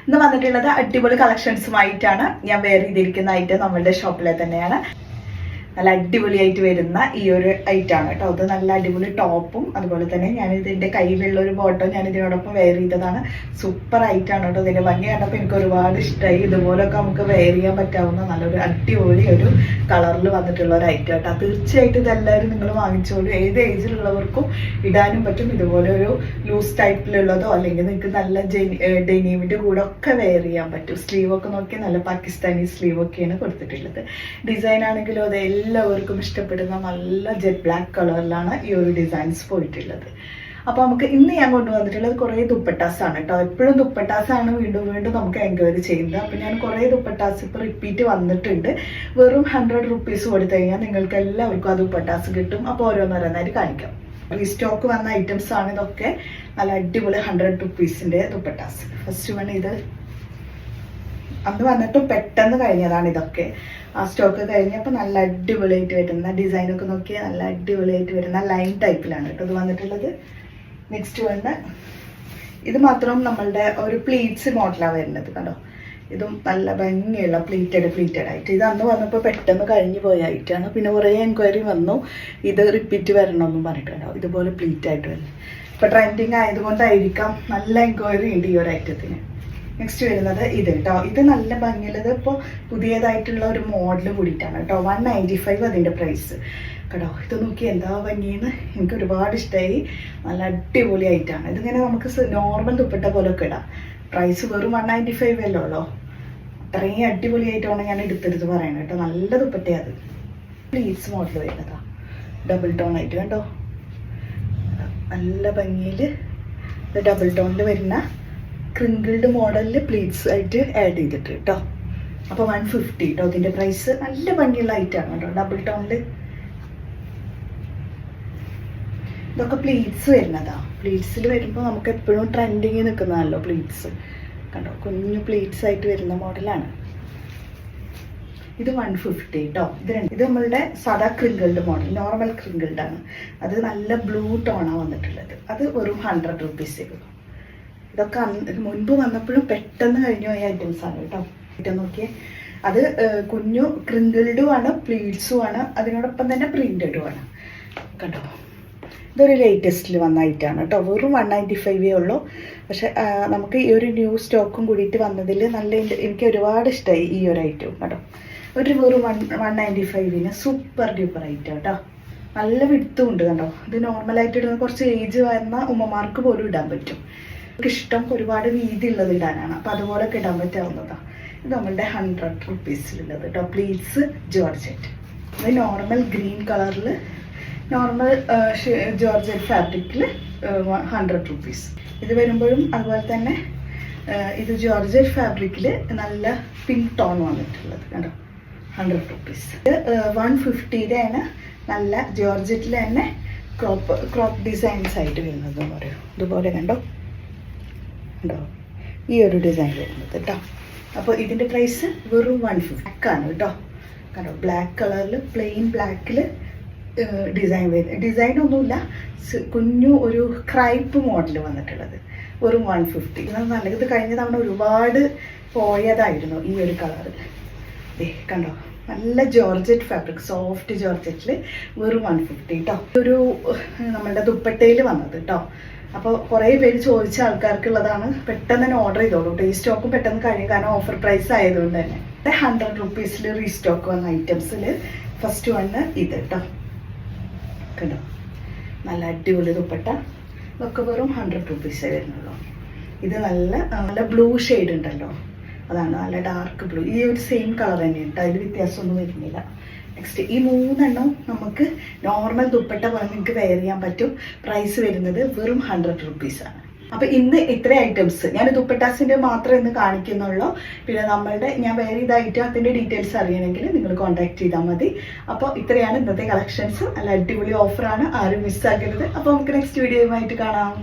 ഇന്ന് വന്നിട്ടുള്ളത് അടിപൊളി കളക്ഷൻസുമായിട്ടാണ്. ഞാൻ വെയർ ചെയ്തിരിക്കുന്ന ഐറ്റം നമ്മളുടെ ഷോപ്പിലെ തന്നെയാണ്. നല്ല അടിപൊളിയായിട്ട് വരുന്ന ഈ ഒരു ഐറ്റമാണ് കേട്ടോ. അത് നല്ല അടിപൊളി ടോപ്പും അതുപോലെ തന്നെ ഞാൻ ഇതിൻ്റെ കയ്യിലുള്ള ഒരു ബോട്ടം ഞാൻ ഇതിനോടൊപ്പം വെയർ ചെയ്തതാണ്. സൂപ്പർ ഐറ്റാണ് കേട്ടോ. ഇതിൻ്റെ ഭംഗി കണ്ടപ്പോൾ എനിക്ക് ഒരുപാട് ഇഷ്ടമായി. ഇതുപോലൊക്കെ നമുക്ക് വെയർ ചെയ്യാൻ പറ്റാവുന്ന നല്ലൊരു അടിപൊളി ഒരു കളറിൽ വന്നിട്ടുള്ള ഒരു ഐറ്റം കേട്ടോ. തീർച്ചയായിട്ടും ഇതെല്ലാവരും നിങ്ങൾ വാങ്ങിച്ചോളൂ. ഏത് ഏജിലുള്ളവർക്കും ഇടാനും പറ്റും. ഇതുപോലെ ഒരു ലൂസ് ടൈപ്പിലുള്ളതോ അല്ലെങ്കിൽ നിങ്ങൾക്ക് നല്ല ഡെനീമിൻ്റെ കൂടെ ഒക്കെ വെയർ ചെയ്യാൻ പറ്റും. സ്ലീവൊക്കെ നോക്കി നല്ല പാകിസ്ഥാനി സ്ലീവൊക്കെയാണ് കൊടുത്തിട്ടുള്ളത്. ഡിസൈൻ ആണെങ്കിലും അത് എല്ലാവർക്കും ഇഷ്ടപ്പെടുന്ന നല്ല ജെറ്റ് ബ്ലാക്ക് കളറിലാണ് ഈ ഒരു ഡിസൈൻസ് പോയിട്ടുള്ളത്. അപ്പോൾ നമുക്ക് ഇന്ന് ഞാൻ കൊണ്ടുവന്നിട്ടുള്ളത് കുറേ ദുപ്പട്ടാസാണ് കേട്ടോ. എപ്പോഴും ദുപ്പട്ടാസാണ് വീണ്ടും വീണ്ടും നമുക്ക് എൻക്വയറി ചെയ്യുന്നത്. അപ്പോൾ ഞാൻ കുറേ ദുപ്പട്ടാസ് ഇപ്പോൾ റിപ്പീറ്റ് വന്നിട്ടുണ്ട്. വെറും 100 റുപ്പീസ് കൊടുത്തു കഴിഞ്ഞാൽ നിങ്ങൾക്ക് എല്ലാവർക്കും ആ ദുപ്പട്ടാസ് കിട്ടും. അപ്പോൾ ഓരോന്നോരോന്നായിട്ട് കാണിക്കാം. റീസ്റ്റോക്ക് വന്ന ഐറ്റംസ് ആണ് ഇതൊക്കെ. നല്ല അടിപൊളി 100 റുപ്പീസിൻ്റെ ദുപ്പട്ടാസ്. ഫസ്റ്റ് വൺ ഇത് അന്ന് വന്നിട്ട് പെട്ടെന്ന് കഴിഞ്ഞതാണ് ഇതൊക്കെ. ആ സ്റ്റോക്ക് കഴിഞ്ഞപ്പോൾ നല്ല അടിപൊളിയായിട്ട് വരുന്ന ഡിസൈനൊക്കെ നോക്കിയാൽ നല്ല അടിപൊളിയായിട്ട് വരുന്ന ലൈൻ ടൈപ്പിലാണ് കേട്ടോ ഇത് വന്നിട്ടുള്ളത്. നെക്സ്റ്റ് വന്ന് ഇത് മാത്രം നമ്മളുടെ ഒരു പ്ലീറ്റ്സ് മോഡലാണ് വരുന്നത് കണ്ടോ. ഇതും നല്ല ഭംഗിയുള്ള പ്ലീറ്റഡ് ആയിട്ട്. ഇത് അന്ന് വന്നപ്പോൾ പെട്ടെന്ന് കഴിഞ്ഞു പോയ ഐറ്റാണ്. പിന്നെ കുറേ എൻക്വയറി വന്നു ഇത് റിപ്പീറ്റ് വരണമെന്നും പറഞ്ഞിട്ടുണ്ടോ. ഇതുപോലെ പ്ലീറ്റ് ആയിട്ട് വരുന്നത് ഇപ്പോൾ ട്രെൻഡിങ് ആയതുകൊണ്ടായിരിക്കാം നല്ല എൻക്വയറി ഉണ്ട് ഈ ഒരു ഐറ്റത്തിന്. നെക്സ്റ്റ് വരുന്നത് ഇത് കേട്ടോ. ഇത് നല്ല ഭംഗിയുള്ളത് ഇപ്പോൾ പുതിയതായിട്ടുള്ള ഒരു മോഡൽ കൂടിയിട്ടാണ് കേട്ടോ. 195 അതിൻ്റെ പ്രൈസ് കേട്ടോ. ഇത് നോക്കി എന്താ ഭംഗിയെന്ന് എനിക്ക് ഒരുപാട് ഇഷ്ടമായി. നല്ല അടിപൊളി ആയിട്ടാണ്. ഇതിങ്ങനെ നമുക്ക് നോർമൽ ദുപ്പട്ട പോലൊക്കെ ഇടാം. പ്രൈസ് വെറും 195 അല്ലേ ഉള്ളൂ. അത്രയും അടിപൊളിയായിട്ടാണ് ഞാൻ എടുത്തെടുത്ത് പറയുന്നത് കേട്ടോ. നല്ല ദുപ്പട്ടയാണ് അത്. പ്ലീറ്റ്സ് മോഡൽ വരുന്നതാ. ഡബിൾ ടോൺ ആയിട്ട് കേട്ടോ. നല്ല ഭംഗിയിൽ ഡബിൾ ടോണിൽ വരുന്ന ക്രിങ്കിൾഡ് മോഡലിൽ പ്ലീറ്റ്സ് ആയിട്ട് ആഡ് ചെയ്തിട്ട് കേട്ടോ. അപ്പോൾ 150 കേട്ടോ ഇതിൻ്റെ പ്രൈസ്. നല്ല ഭംഗിയുള്ള ഐറ്റാണ് കേട്ടോ. ഡബിൾ ടോണിൽ ഇതൊക്കെ പ്ലീറ്റ്സ് വരുന്നതാ. പ്ലീറ്റ്സിൽ വരുമ്പോൾ നമുക്ക് എപ്പോഴും ട്രെൻഡിങ് നിൽക്കുന്നതല്ലോ പ്ലീറ്റ്സ് കണ്ടോ. കുഞ്ഞു പ്ലീറ്റ്സ് ആയിട്ട് വരുന്ന മോഡലാണ് ഇത്. 150 കേട്ടോ. ഇത് നമ്മളുടെ സാധാ ക്രിങ്കിൾഡ് മോഡൽ, നോർമൽ ക്രിങ്കിൾഡ് ആണ്. അത് നല്ല ബ്ലൂ ടോണാണ് വന്നിട്ടുള്ളത്. അത് വെറും 100 റുപ്പീസ്. ഇതൊക്കെ മുൻപ് വന്നപ്പോഴും പെട്ടെന്ന് കഴിഞ്ഞു പോയ ഐറ്റംസാണ് കേട്ടോ. ഐറ്റം നോക്കിയേ. അത് കുഞ്ഞു ക്രിങ്കിൾഡും ആണ് പ്ലീറ്റ്സും ആണ്. അതിനോടൊപ്പം തന്നെ പ്രിന്റഡും ആണ് കേട്ടോ. ഇതൊരു ലേറ്റസ്റ്റിൽ വന്ന ഐറ്റമാണ് കേട്ടോ. വെറും 195 ഉള്ളൂ. പക്ഷെ നമുക്ക് ഈ ഒരു ന്യൂ സ്റ്റോക്കും കൂടിയിട്ട് വന്നതിൽ നല്ല എനിക്ക് ഒരുപാട് ഇഷ്ടമായി ഈ ഒരു ഐറ്റവും കേട്ടോ. ഒരു വെറും 195 സൂപ്പർ ഡ്യൂപ്പർ ഐറ്റം കേട്ടോ. നല്ല വിടുത്തും ഉണ്ട് കണ്ടോ. ഇത് നോർമലായിട്ട് ഇടുന്ന കുറച്ച് ഏജ് വരുന്ന ഉമ്മമാർക്ക് പോലും ഇടാൻ പറ്റും. ഇഷ്ടം ഒരുപാട് വീതി ഉള്ളത് ഇടാനാണ്. അപ്പോൾ അതുപോലൊക്കെ ഇടാൻ പറ്റാവുന്നതാണ്. ഇത് നമ്മളുടെ 100 റുപ്പീസിലുള്ളത് കേട്ടോ. Pleats georgette. ഇത് നോർമൽ ഗ്രീൻ കളറിൽ നോർമൽ ജോർജറ്റ് ഫാബ്രിക്കിൽ 100 റുപ്പീസ്. ഇത് വരുമ്പോഴും അതുപോലെ തന്നെ ഇത് ജോർജറ്റ് ഫാബ്രിക്കിൽ നല്ല പിങ്ക് ടോൺ വന്നിട്ടുള്ളത് കണ്ടോ. 100 റുപ്പീസ്. ഇത് 150 ആണ്. നല്ല ജോർജറ്റിൽ തന്നെ ക്രോപ്പ് ഡിസൈൻസ് ആയിട്ട് വരുന്നത് എന്ന് പറയും. ഇതുപോലെ കണ്ടോ ഉണ്ടോ ഈ ഒരു ഡിസൈൻ വരുന്നത് കേട്ടോ. അപ്പോൾ ഇതിൻ്റെ പ്രൈസ് വെറും 150 ആണ് കേട്ടോ. കണ്ടോ ബ്ലാക്ക് കളറിൽ പ്ലെയിൻ ബ്ലാക്കിൽ ഡിസൈൻ വരുന്നത്. ഡിസൈനൊന്നുമില്ല, കുഞ്ഞു ഒരു ക്രൈപ്പ് മോഡൽ വന്നിട്ടുള്ളത്. വെറും 150. ഇത് നല്ലത്. കഴിഞ്ഞ തവണ ഒരുപാട് പോയതായിരുന്നു ഈ ഒരു കളറ്. കണ്ടോ നല്ല ജോർജറ്റ് ഫാബ്രിക്, സോഫ്റ്റ് ജോർജറ്റിൽ വെറും 150 കേട്ടോ. ഒരു നമ്മളുടെ ദുപ്പട്ടയിൽ വന്നത് കേട്ടോ. അപ്പോൾ കുറേ പേര് ചോദിച്ച ആൾക്കാർക്കുള്ളതാണ്. പെട്ടെന്ന് തന്നെ ഓർഡർ ചെയ്തോളൂ. ഈ സ്റ്റോക്കും പെട്ടെന്ന് കഴിയും, കാരണം ഓഫർ പ്രൈസ് ആയതുകൊണ്ട് തന്നെ. 100 റുപ്പീസിൽ റീസ്റ്റോക്ക് വന്ന ഐറ്റംസിൽ ഫസ്റ്റ് വണ് ഇത് കേട്ടോ. കണ്ടോ നല്ല അടിപൊളി ദുപ്പട്ട. ഇതൊക്കെ വെറും 100 റുപ്പീസേ വരുന്നുള്ളൂ. ഇത് നല്ല ബ്ലൂ ഷെയ്ഡ് ഉണ്ടല്ലോ, അതാണ് നല്ല ഡാർക്ക് ബ്ലൂ. ഈ ഒരു സെയിം കളർ തന്നെയുണ്ട്, അതിൽ വ്യത്യാസമൊന്നും വരുന്നില്ല. നെക്സ്റ്റ് ഈ 3 നമുക്ക് നോർമൽ ദുപ്പട്ട പോലെ നിങ്ങൾക്ക് വെയർ ചെയ്യാൻ പറ്റും. പ്രൈസ് വരുന്നത് വെറും 100 റുപ്പീസാണ്. അപ്പോൾ ഇന്ന് ഇത്രയും ഐറ്റംസ് ഞാൻ ദുപ്പട്ടാസിൻ്റെ മാത്രമേ ഇന്ന് കാണിക്കുന്നുള്ളൂ. പിന്നെ നമ്മളുടെ ഞാൻ വെയർ ചെയ്ത ഐറ്റത്തിൻ്റെ ഡീറ്റെയിൽസ് അറിയണമെങ്കിൽ നിങ്ങൾ കോൺടാക്ട് ചെയ്താൽ മതി. അപ്പോൾ ഇത്രയാണ് ഇന്നത്തെ കളക്ഷൻസ്. നല്ല അടിപൊളി ഓഫറാണ്, ആരും മിസ്സാക്കരുത്. അപ്പോൾ നമുക്ക് നെക്സ്റ്റ് വീഡിയോയുമായിട്ട് കാണാം.